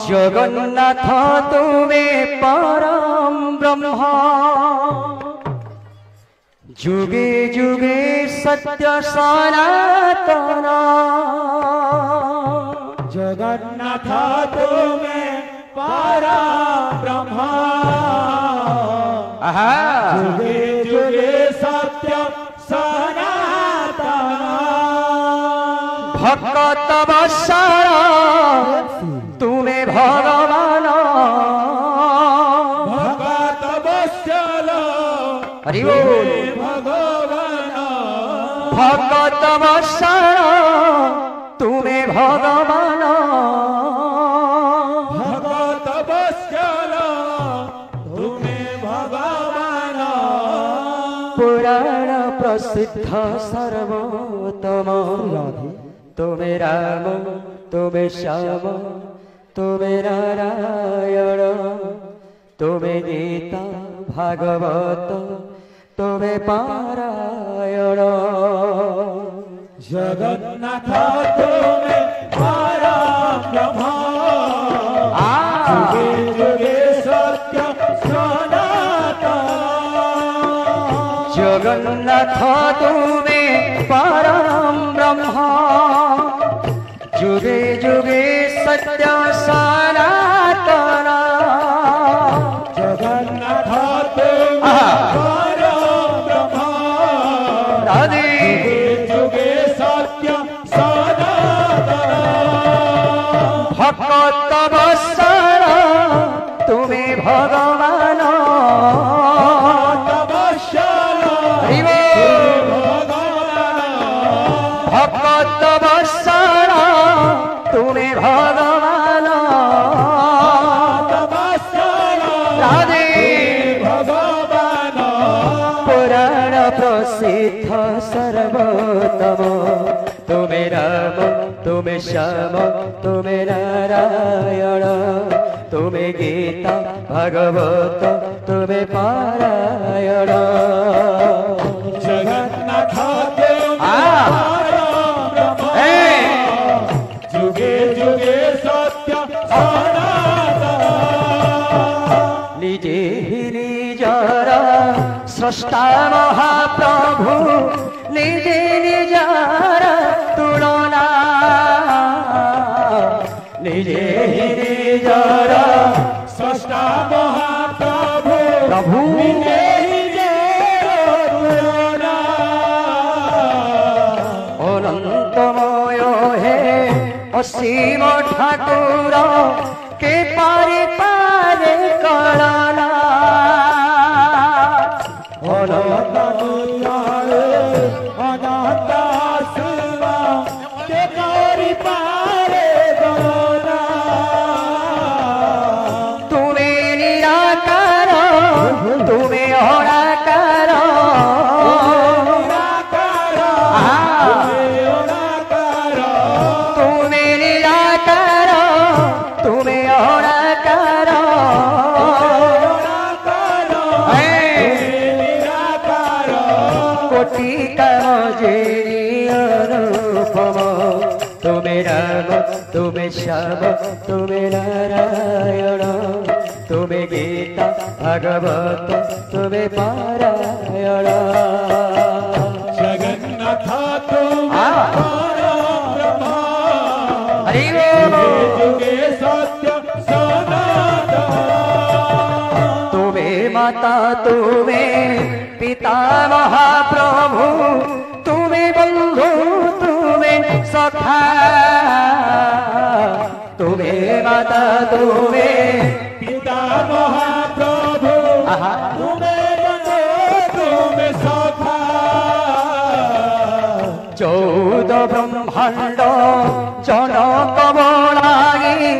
जगन्नाथ तुम्हें परम ब्रह्म जुगे जुगे सत्य सनातन। जगन्नाथ तुम्हें परम ब्रह्म जुगे जुगे सत्य सनातन। भक्त वत्सल तुम्हें भगवान भगत वत्सल हरि बोल भगवान। भगत वत्सल तुम्हें भगवान भगत वत्सल तुम्हें भगवान। पुराण प्रसिद्ध सर्वोत्तम तुम्हें राम तुम्हें श्याम तुम्हें नारायण तुम्हें गीता भागवत तुम्हें पारायण। जगन्नाथ तुम्हें परम ब्रह्म जुगे जुगे सत्य सनातन। जगन्नाथ तुम्हें परम ब्रह्म जुगे जुगे सत्य सनातन। जगन्नाथ तुम्हें परम ब्रह्म जुगे जुगे सत्य सनातन। भक्त वत्सल तुम्हें भगवान भगत वत्सल भक्त वत्सल तुम्हें भगवान राधे भगवान। पुराण प्रसिद्ध सर्वोत्तम तुम्हें राम तुम्हें श्याम तुम्हें नारायण तुम्हें गीता भागवत तुम्हें पारायण। जगन्नाथ जुगे जुगे सत्य सनातन। निजे ही निजर स्रष्टा महाप्रभु निजे निजर तुलना निजे ही निजर स्रष्टा महाप्रभु प्रभु निजे तुलना। अनंतमय हे असीम ठाकुर के पारे पारे कलना। अनंत शिवा के करी पारे गणना। तुम्हें निराकार तुम्हें अनाकार तुम्हें निराकार तुम्हें अनाकार कोटि अनुपम तुम्हें राम तुम्हें श्याम तुम्हें नारायण तुम्हें गीता भागवत तुम्हें पारायण। जगन्नाथ तुम्हें परम ब्रह्म हरि जुगे सत्य सनातन। तुम्हें माता तुम्हें पिता महाप्रभु तुम्हें बंधु तुम्हें सखा तुम्हें माता तुम्हें पिता महाप्रभु तुम्हें बंधु तुम्हें सखा। 14 ब्रह्मांड जनक बलागी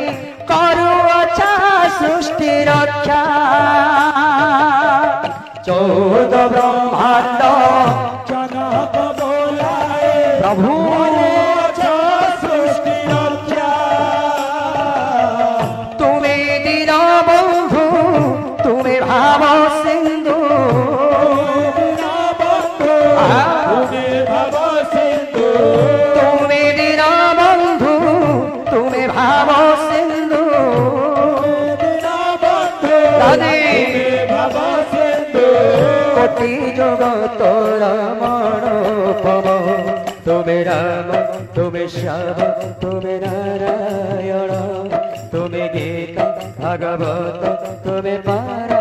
करुअछा सृष्टि रक्षा 14 ब्रह्मांड जनक बोलाए प्रभु सृष्टि रक्षा। तुम्हें दीन बंधु तुम्हें भाव सिंधु तुम्हें भव सिंधु तुम्हें दीन बंधु तुम्हें भाव सिंधु শ্রী জগতর মনোপম তুমি রাম তুমি শ্যাম তুমি নারায়ণ তুমি গীতা ভাগবত তুমি পারা